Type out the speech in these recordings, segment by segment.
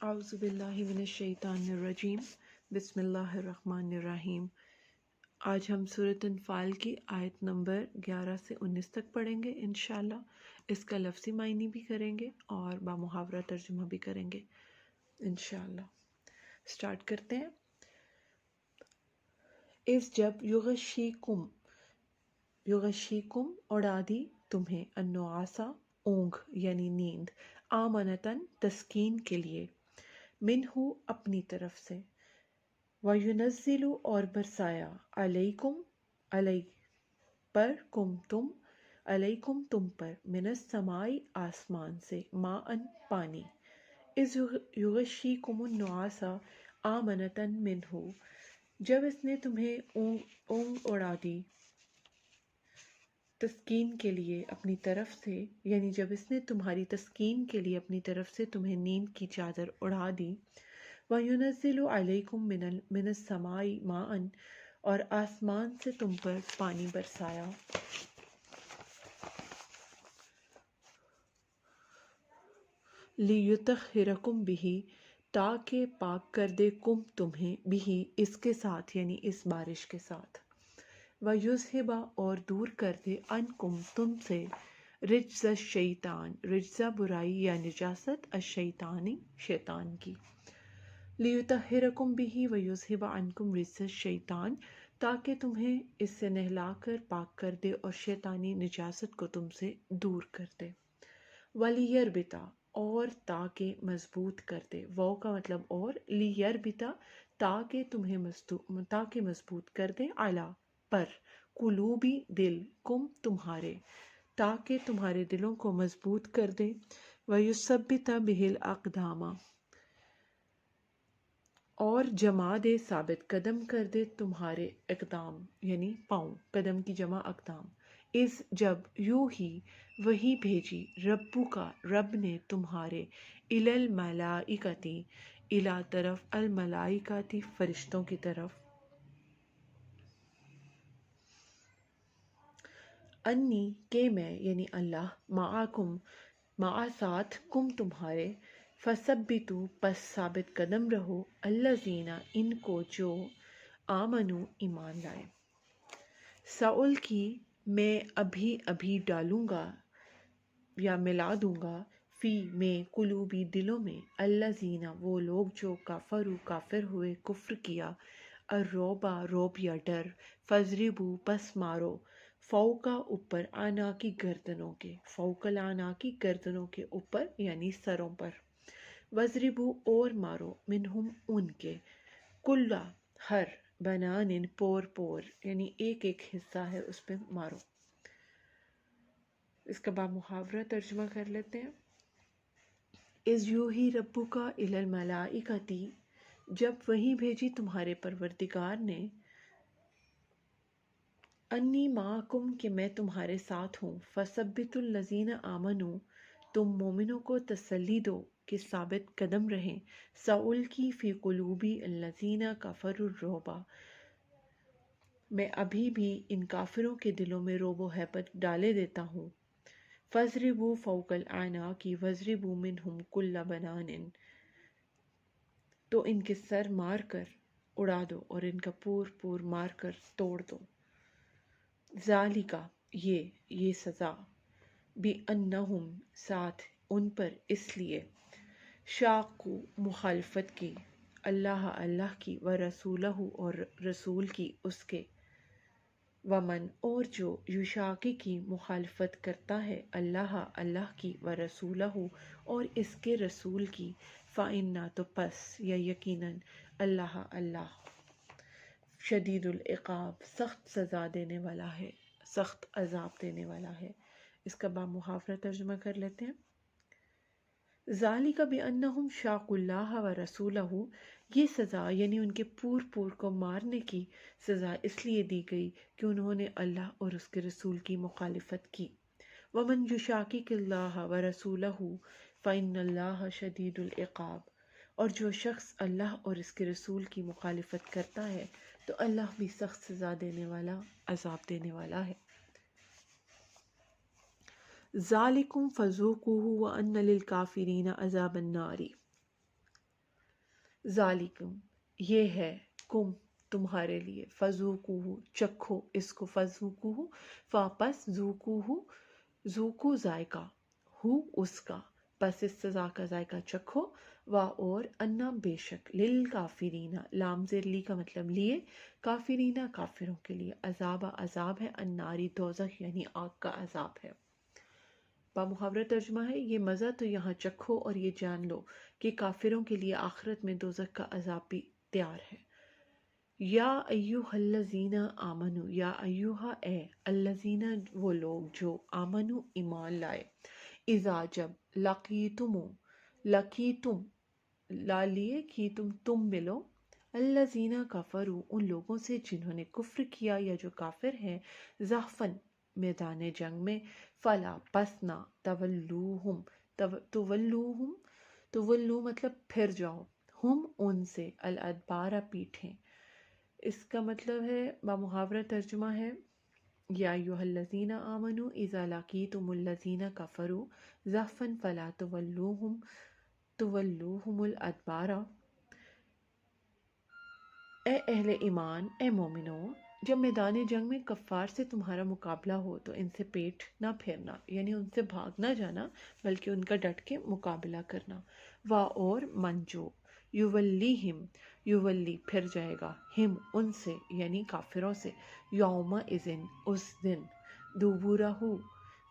اعوذ باللہ من الشیطان الرجیم، بسم اللہ الرحمن الرحیم۔ آج ہم سورۃ انفال کی آیت نمبر 11 سے 19 تک پڑھیں گے انشاءاللہ۔ اس کا لفظی معنی بھی کریں گے اور بامحاورہ ترجمہ بھی کریں گے انشاءاللہ۔ سٹارٹ کرتے ہیں۔ اس جب یغشیکم اڑا دی تمہیں النعاسا اونگ یعنی نیند، آمنتاً تسکین کے لیے، منہ اپنی طرف سے، وَيُنَزِّلُ اور برسایا، علیکم علیکم تم پر، من السماء آسمان سے، ماءً پانی، اذ یغشیکم النعاس آمنتاً منہ جب اس نے تمہیں اونگ اڑا دی تسکین کے لیے اپنی طرف سے، یعنی جب اس نے تمہاری تسکین کے لیے اپنی طرف سے تمہیں نیند کی چادر اڑا دی، وَيُنَزِّلُ عَلَيْكُم مِّنَ السَّمَاءِ مَاءً اور آسمان سے تم پر پانی برسایا، لِيُطَهِّرَكُم بِهِ تاکہ پاک کر دے کم تمہیں، بِهِ اس کے ساتھ یعنی اس بارش کے ساتھ، وَيُذْهِبَ اور دور کر دے عَنْكُم تم سے، رجز الشیطان رجزہ برائی یا نجاست، الشیطانی شیطان کی، لِيُطَهِّرَكُم بِهِ وَيُذْهِبَ عَنْكُم رِجْزَ الشَّیطان تاکہ تمہیں اس سے نہلا کر پاک کر دے اور شیطانی نجاست کو تم سے دور کر دے، وَلِيَرْبِطَ اور تاکہ مضبوط کر دے، وہ کا مطلب اور، لِيَرْبِطَ تاکہ مضبوط کر دے، عَلیٰ پر، قلوبی دل، کم تمہارے تاکہ تمہارے دلوں کو مضبوط کر دے، وَيُثَبِّتَ بِهِ الْأَقْدَامَ اور جما دے ثابت قدم کر دے تمہارے اقدام یعنی پاؤں، قدم کی جمع اقدام، اس جب یوں ہی وہی بھیجی ربو کا رب نے تمہارے، الی الملائکتی الی طرف، الملائکتی فرشتوں کی طرف، انی کہ میں یعنی اللہ، معاکم ساتھ، کم تمہارے، فثبتوا پس ثابت قدم رہو، الذین ان کو جو، آمنو ایمان لائے، سأل کی میں ابھی ڈالوں گا یا ملا دوں گا، فی میں قلوبی دلوں میں، الذین وہ لوگ جو کفروا کافر ہوئے، کفر کیا، الرعب رعب یا ڈر، فاضربوا پس مارو، فوقا اوپر، اعناقی گردنوں کے، فوق الاعناقی گردنوں کے اوپر یعنی سروں پر، واضربوا اور مارو، منہم ان کے، کل ہر، بنان پور یعنی ایک حصہ ہے اس پہ مارو۔ اس کا بعد محاورہ ترجمہ کر لیتے ہیں۔ اذ یوحی ربک الی الملائکتی جب وہی بھیجی تمہارے پروردگار نے، انی معکم کہ میں تمہارے ساتھ ہوں، فثبتوا الذین آمنوا تم مومنوں کو تسلی دو کہ ثابت قدم رہیں، سألقی فی قلوبی الذین کفروا الرعب میں ابھی بھی ان کافروں کے دلوں میں رعب و ہیبت ڈالے دیتا ہوں، فاضربوا فوق الاعناق واضربوا منہم کل بنان تو ان کے سر مار کر اڑا دو اور ان کا پور مار کر توڑ دو، ذالکا یہ سزا، بِأَنَّهُمْ ساتھ ان پر اس لیے، شاقوا مخالفت کی، اللہ کی، ورسولہ اور رسول کی اس کے، ومن اور جو یشاقق کی مخالفت کرتا ہے، اللہ کی، ورسولہ اور اس کے رسول کی، فإنہ تو پس یا یقیناً، اللہ شدید العقاب سخت سزا دینے والا ہے، سخت عذاب دینے والا ہے۔ اس کا با محاورہ ترجمہ کر لیتے ہیں۔ ذالک بأنہم شاقوا اللہ ورسولہ یہ سزا یعنی ان کے پور کو مارنے کی سزا اس لیے دی گئی کہ انہوں نے اللہ اور اس کے رسول کی مخالفت کی، ومن یشاقق اللہ ورسولہ فإن اللہ شدید العقاب اور جو شخص اللہ اور اس کے رسول کی مخالفت کرتا ہے تو اللہ بھی سخت سزا دینے والا، عذاب دینے والا ہے۔ ذالکم فذوقوہ وان للکافرین عذاب النار ذالکم یہ ہے، کم تمہارے لیے، فذوقوہ چکھو اس کو، فذوقوہ واپس ذوقوہ ذوقو ذائقہ، ہو اس کا، پس اس سزا کا ذائقہ چکھو، وا اور انا بے شک، للکافرین لام زیر لی کا مطلب لیے، کافرین کافروں کے لیے، عذاب عذاب ہے، الناری دوزخ یعنی آگ کا عذاب ہے۔ با محاورہ ترجمہ ہے، یہ مزہ تو یہاں چکھو اور یہ جان لو کہ کافروں کے لیے آخرت میں دوزخ کا عذاب بھی تیار ہے۔ یا ایوہ الذین آمنو، یا ایوہا اے، الذین وہ لوگ جو آمنو ایمان لائے، اذا جب لقیتم لا لیے کی تم ملو، الذین کفروا ان لوگوں سے جنہوں نے کفر کیا یا جو کافر ہیں، زحفن میدان جنگ میں، فلا پس نہ، تولو مطلب پھر جاؤ، ہم ان سے، الادبارہ پیٹھیں۔ اس کا مطلب ہے، بمحاورہ ترجمہ ہے، یا ایھا الذین آمنوا اذا لقیتم الذین کفروا زحفا فلا تولوہم الادبارہ۔ اے اہل ایمان، اے مومنو، جب میدان جنگ میں کفار سے تمہارا مقابلہ ہو تو ان سے پیٹ نہ پھیرنا، یعنی ان سے بھاگ نہ جانا بلکہ ان کا ڈٹ کے مقابلہ کرنا۔ وا اور من جو، یولیہم یولی پھر جائے گا، ہم ان سے یعنی کافروں سے، یوم اذن اس دن،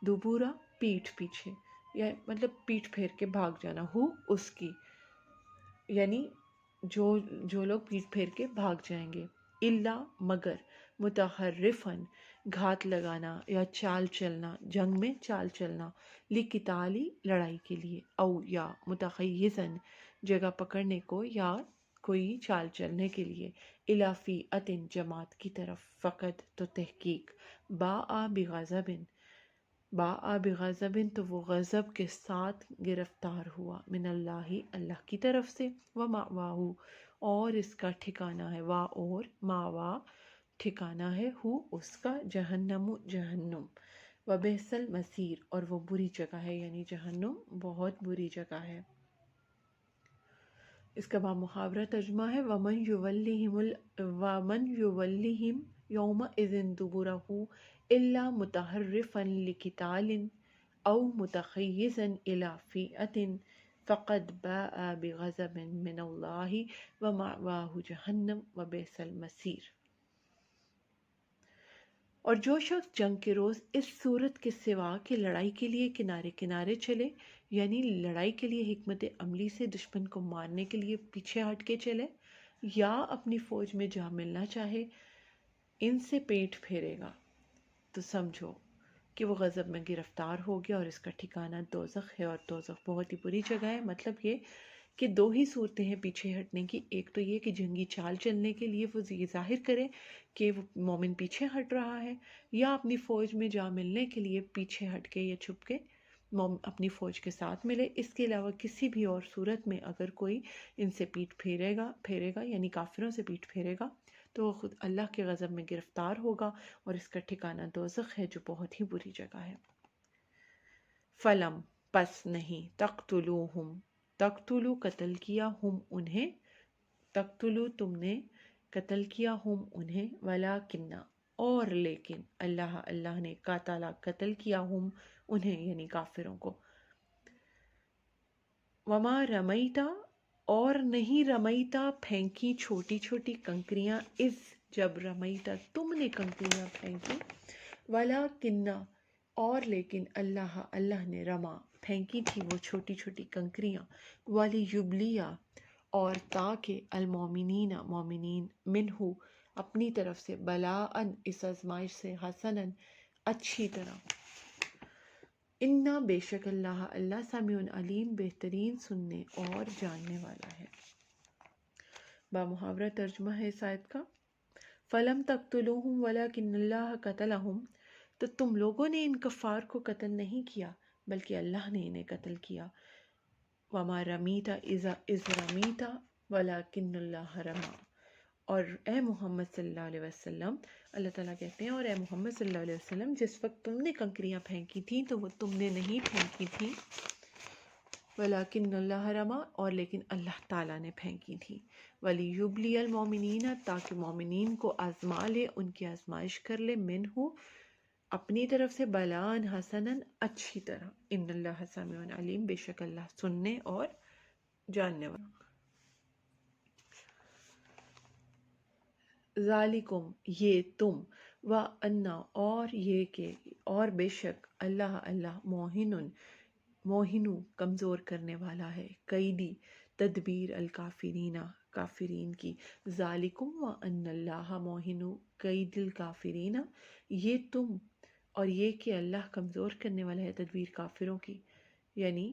دوبورہ پیٹھ پیچھے، یا مطلب پیٹھ پھیر کے بھاگ جانا، ہو اس کی، یعنی جو لوگ پیٹھ پھیر کے بھاگ جائیں گے، الا مگر، متحرفن گھات لگانا یا چال چلنا، جنگ میں چال چلنا، لقتالی لڑائی کے لیے، او یا متخیزن جگہ پکڑنے کو یا کوئی چال چلنے کے لیے، الی فئۃ جماعت کی طرف، فقط تو تحقیق، باء بغضب تو وہ غضب کے ساتھ گرفتار ہوا، من اللہ اللہ کی طرف سے، ومأواہ اور اس کا ٹھکانہ ہے، وا اور ماوا ٹھکانہ ہے، ہو اس کا، جہنم جہنم، وبئس المصیر اور وہ بری جگہ ہے، یعنی جہنم بہت بری جگہ ہے۔ اس کا با محاورہ ترجمہ ہے، ومن یولیہم یومئذ دبرہ الا متحرفا لقتال او متخیزا الی فئۃ فقد باء بغضب من اللہ ومأواہ جہنم وبئس المصیر۔ اور جو شخص جنگ کے روز اس صورت کے سوا کہ لڑائی کے لیے کنارے کنارے چلے، یعنی لڑائی کے لیے حکمت عملی سے دشمن کو مارنے کے لیے پیچھے ہٹ کے چلے، یا اپنی فوج میں جا ملنا چاہے، ان سے پیٹ پھیرے گا تو سمجھو کہ وہ غضب میں گرفتار ہو گیا اور اس کا ٹھکانہ دوزخ ہے، اور دوزخ بہت ہی بری جگہ ہے۔ مطلب یہ کہ دو ہی صورتیں ہیں پیچھے ہٹنے کی، ایک تو یہ کہ جنگی چال چلنے کے لیے وہ یہ ظاہر کرے کہ وہ مومن پیچھے ہٹ رہا ہے، یا اپنی فوج میں جا ملنے کے لیے پیچھے ہٹ کے یا چھپ کے اپنی فوج کے ساتھ ملے۔ اس کے علاوہ کسی بھی اور صورت میں اگر کوئی ان سے پیٹ پھیرے گا یعنی کافروں سے پیٹ پھیرے گا تو وہ خود اللہ کے غضب میں گرفتار ہوگا، اور اس کا ٹھکانہ دوزخ ہے جو بہت ہی بری جگہ ہے۔ فلم پس نہیں، تقتلو قتل کیا، ہم انہیں، تقتلو تم نے قتل کیا، ہم انہیں، ولیکن اور لیکن، اللہ نے قتل کیا، ہم انہیں یعنی کافروں کو، وما رمیتا اور نہیں رمیتا پھینکی چھوٹی چھوٹی کنکریاں، اس جب رمیتا تم نے کنکریاں پھینکی، ولیکن اور لیکن اللہ نے رما پھینکی تھی وہ چھوٹی چھوٹی کنکریاں، ولیبلیا اور تاکہ، المومنین مومنین، منہ اپنی طرف سے، بلاءً اس آزمائش سے، حسناً اچھی طرح، انا بے شک اللہ سمیع علیم بہترین سننے اور جاننے والا ہے۔ با محاورہ ترجمہ ہے اس آیت کا، فلم تقتلوہم ولکن اللہ قتلہم، تو تم لوگوں نے ان کفار کو قتل نہیں کیا بلکہ اللہ نے انہیں قتل کیا، وما رمیتا اذ رمیتا ولکن اللہ رما، اور اے محمد صلی اللہ علیہ وسلم، اللہ تعالیٰ کہتے ہیں، اور اے محمد صلی اللہ علیہ وسلم، جس وقت تم نے کنکریاں پھینکی تھیں تو وہ تم نے نہیں پھینکی تھیں ولیکن اللہ رما، اور لیکن اللہ تعالیٰ نے پھینکی تھی، ولیبلی المومنین، تاکہ مومنین کو آزما لے، ان کی آزمائش کر لے، منہ اپنی طرف سے، بلان حسنن اچھی طرح، ان اللہ سمیع علیم، بے شک اللہ سننے اور جاننے والا۔ ذالکم یہ تم، وَأَنَّ اور یہ کہ، اور بے شک اللہ موہن کمزور کرنے والا ہے، قیدی تدبیر الکافرین کافرین کی، ذالکم وَأَنَّ اللہ موہن قید الکافرین، یہ تم اور یہ کہ اللہ کمزور کرنے والا ہے تدبیر کافروں کی، یعنی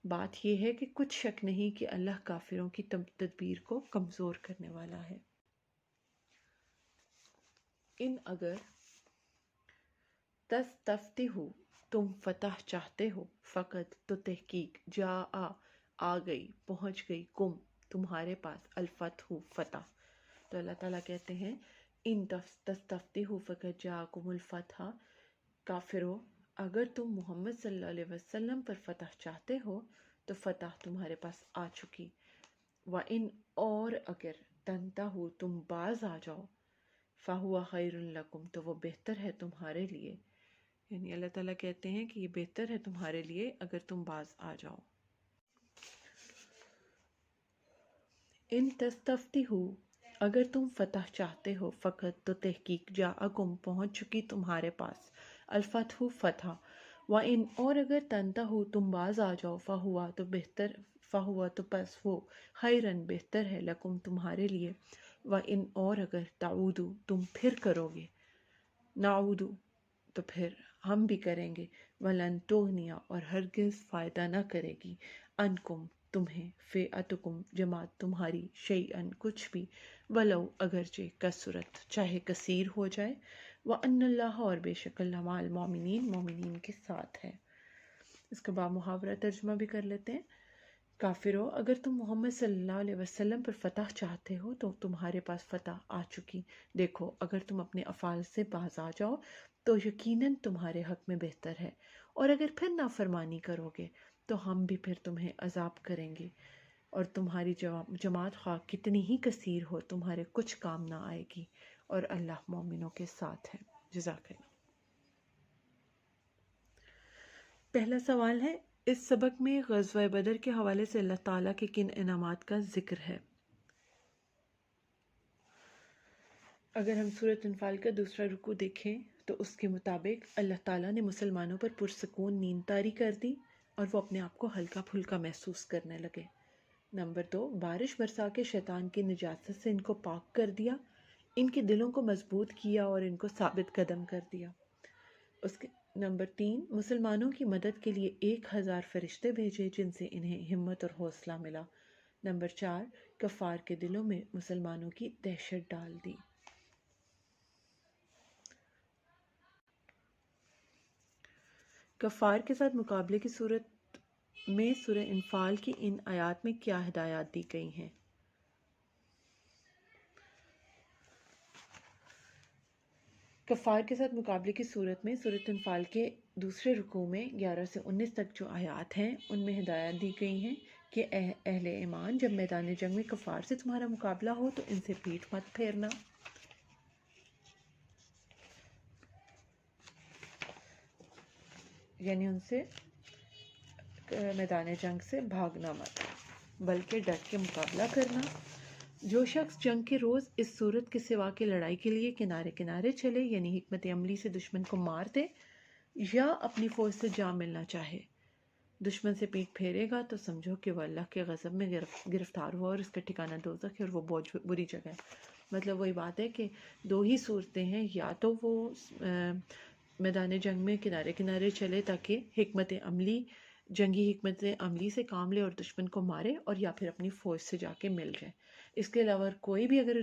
بات یہ ہے کہ کچھ شک نہیں کہ اللہ کافروں کی تدبیر کو کمزور کرنے والا ہے۔ ان اگر تستفتحوا تم فتح چاہتے ہو، فقط تو تحقیق، آ گئی، پہنچ گئی، کم تمہارے پاس، الفتح فتح۔ تو اللہ تعالیٰ کہتے ہیں ان تستفتحوا فقط جاءکم الفتح، کافرو اگر تم محمد صلی اللہ علیہ وسلم پر فتح چاہتے ہو تو فتح تمہارے پاس آ چکی، وَإِنْ اور اگر تنتہوا تم باز آ جاؤ، فَهُوَ خَيْرٌ لَكُمْ تو وہ بہتر ہے تمہارے لیے، یعنی اللہ تعالیٰ کہتے ہیں کہ یہ بہتر ہے تمہارے لیے اگر تم باز آ جاؤ۔ ان تستفتحوا اگر تم فتح چاہتے ہو، فقط تو تحقیق، جاءکم پہنچ چکی تمہارے پاس، الفتح فتح، وَإِنْ اور اگر تنتہوا تم باز آ جاؤ، فَهُوَ تو پس وہ، خیرن بہتر ہے، لکم تمہارے لیے، وَإِنْ اور اگر تعودوا تم پھر کرو گے، نعود تو پھر ہم بھی کریں گے، وَلَن تُغْنِیَ اور ہرگز فائدہ نہ کرے گی، عنکم تمہیں، فئتکم جماعت تمہاری، شیئن کچھ بھی، ولو اگرچہ کثرت چاہے کثیر ہو جائے، وَأَنَّ اللَّهَ اور بے شک اللہ مع المؤمنین مومنین کے ساتھ ہے۔ اس کے بعد محاورہ ترجمہ بھی کر لیتے ہیں۔ کافرو اگر تم محمد صلی اللہ علیہ وسلم پر فتح چاہتے ہو تو تمہارے پاس فتح آ چکی، دیکھو اگر تم اپنے افعال سے باز آ جاؤ تو یقیناً تمہارے حق میں بہتر ہے، اور اگر پھر نافرمانی کرو گے تو ہم بھی پھر تمہیں عذاب کریں گے، اور تمہاری جماعت خواہ کتنی ہی کثیر ہو تمہارے کچھ کام نہ آئے گی، اور اللہ مومنوں کے ساتھ ہے۔ جزاک اللہ۔ پہلا سوال ہے، اس سبق میں غزوہ بدر کے حوالے سے اللہ تعالیٰ کے کن انعامات کا ذکر ہے؟ اگر ہم سورۃ انفال کا دوسرا رکوع دیکھیں تو اس کے مطابق اللہ تعالیٰ نے مسلمانوں پر پرسکون نیند طاری کر دی اور وہ اپنے آپ کو ہلکا پھلکا محسوس کرنے لگے۔ نمبر 2، بارش برسا کے شیطان کی نجاست سے ان کو پاک کر دیا، ان کے دلوں کو مضبوط کیا اور ان کو ثابت قدم کر دیا۔ نمبر 3، مسلمانوں کی مدد کے لیے 1000 فرشتے بھیجے جن سے انہیں ہمت اور حوصلہ ملا۔ نمبر 4، کفار کے دلوں میں مسلمانوں کی دہشت ڈال دی۔ کفار کے ساتھ مقابلے کی صورت میں سورہ انفال کی ان آیات میں کیا ہدایات دی گئی ہیں؟ کفار کے ساتھ مقابلے کی صورت میں سورۃ انفال کے دوسرے رکوع میں 11 سے 19 تک جو آیات ہیں ان میں ہدایات دی گئی ہیں کہ اہل ایمان جب میدان جنگ میں کفار سے تمہارا مقابلہ ہو تو ان سے پیٹھ مت پھیرنا، یعنی ان سے میدان جنگ سے بھاگنا مت، بلکہ ڈٹ کے مقابلہ کرنا۔ جو شخص جنگ کے روز اس صورت کے سوا کے لڑائی کے لیے کنارے کنارے چلے، یعنی حکمت عملی سے دشمن کو مار دے یا اپنی فوج سے جا ملنا چاہے، دشمن سے پیٹ پھیرے گا تو سمجھو کہ وہ اللہ کے غضب میں گرفتار ہوا اور اس کا ٹھکانہ دوزخ ہے اور وہ بہت بری جگہ ہے۔ مطلب وہی بات ہے کہ دو ہی صورتیں ہیں، یا تو وہ میدان جنگ میں کنارے کنارے چلے تاکہ جنگی حکمت عملی سے کام لے اور دشمن کو مارے، اور یا پھر اپنی فوج سے جا کے مل جائے۔ اس کے علاوہ کوئی بھی اگر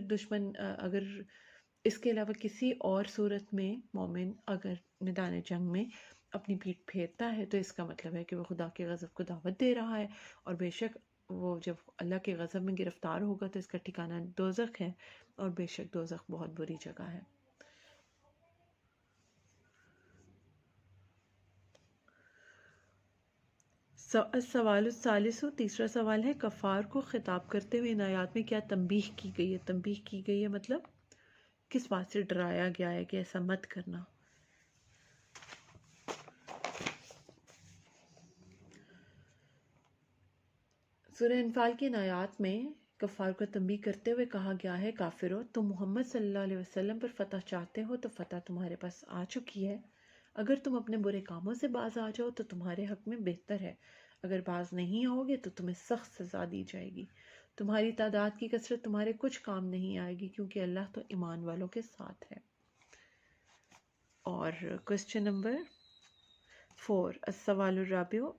اس کے علاوہ کسی اور صورت میں مومن اگر میدان جنگ میں اپنی پیٹھ پھیرتا ہے تو اس کا مطلب ہے کہ وہ خدا کے غضب کو دعوت دے رہا ہے، اور بے شک وہ جب اللہ کے غضب میں گرفتار ہوگا تو اس کا ٹھکانہ دوزخ ہے، اور بے شک دوزخ بہت بری جگہ ہے۔ سوال الثالث، تیسرا سوال ہے، کفار کو خطاب کرتے ہوئے ان آیات میں کیا تنبیہ کی گئی ہے؟ تنبیہ کی گئی ہے مطلب کس بات سے ڈرایا گیا ہے کہ ایسا مت کرنا؟ سورہ انفال کی ان آیات میں کفار کو تنبیہ کرتے ہوئے کہا گیا ہے، کافرو تم محمد صلی اللہ علیہ وسلم پر فتح چاہتے ہو تو فتح تمہارے پاس آ چکی ہے، اگر تم اپنے برے کاموں سے باز آ جاؤ تو تمہارے حق میں بہتر ہے، اگر باز نہیں آؤ گے تو تمہیں سخت سزا دی جائے گی، تمہاری تعداد کی کثرت تمہارے کچھ کام نہیں آئے گی کیونکہ اللہ تو ایمان والوں کے ساتھ ہے۔ اور کوسچن نمبر 4، السوال الرابع،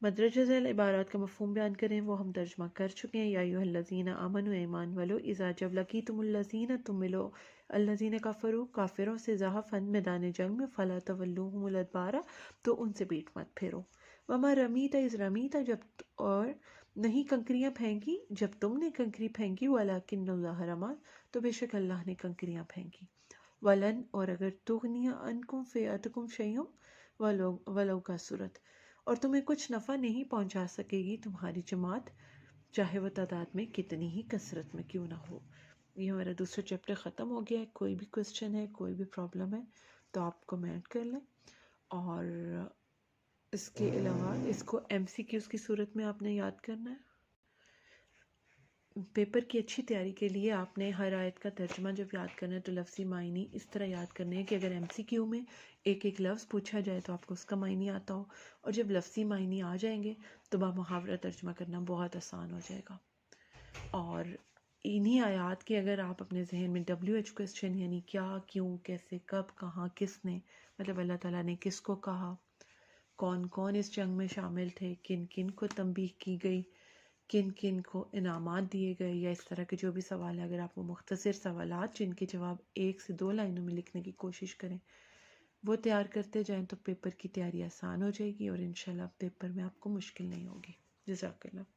مدرجہ ذیل عبارات کا مفہوم بیان کریں، وہ ہم ترجمہ کر چکے ہیں۔ یا ایھا الذین آمنوا، ایمان والو، اذا جب لقیتم الذین، تم ملو الذین کفروا، کافروں سے، زحفا میدان جنگ میں، فلا تولوہم الادبار، تو ان سے پیٹ مت پھیرو، وما رمیت اذ رمیت، اور نہیں کنکریاں پھینکی جب تم نے کنکری پھینکی، ولکن اللہ رمی، تو بے شک اللہ نے کنکریاں پھینکی، ولن، اور اگر تغنی عنکم فئتکم شیئا ولو کثرت، اور تمہیں کچھ نفع نہیں پہنچا سکے گی تمہاری جماعت چاہے وہ تعداد میں کتنی ہی کثرت میں کیوں نہ ہو۔ یہ ہمارا دوسرا چیپٹر ختم ہو گیا ہے۔ کوئی بھی کوسچن ہے، کوئی بھی پرابلم ہے تو آپ کمنٹ کر لیں، اور اس کے علاوہ اس کو ایم سی کیوز کی صورت میں آپ نے یاد کرنا ہے۔ پیپر کی اچھی تیاری کے لیے آپ نے ہر آیت کا ترجمہ جب یاد کرنا ہے تو لفظی معنی اس طرح یاد کرنے ہیں کہ اگر ایم سی کیو میں ایک ایک لفظ پوچھا جائے تو آپ کو اس کا معنی آتا ہو، اور جب لفظی معنی آ جائیں گے تو بمحاورہ ترجمہ کرنا بہت آسان ہو جائے گا۔ اور انہی آیات کے اگر آپ اپنے ذہن میں WH کوسچن، یعنی کیا، کیوں، کیسے، کب، کہاں، کس نے، مطلب اللہ تعالیٰ نے کس کو کہا، کون کون اس جنگ میں شامل تھے، کن کن کو تنبیہ کی گئی، کن کن کو انعامات دیے گئے، یا اس طرح کے جو بھی سوال ہے، اگر آپ وہ مختصر سوالات جن کے جواب 1 سے 2 لائنوں میں لکھنے کی کوشش کریں وہ تیار کرتے جائیں تو پیپر کی تیاری آسان ہو جائے گی، اور انشاءاللہ پیپر میں آپ کو مشکل نہیں ہوگی۔ جزاک اللہ۔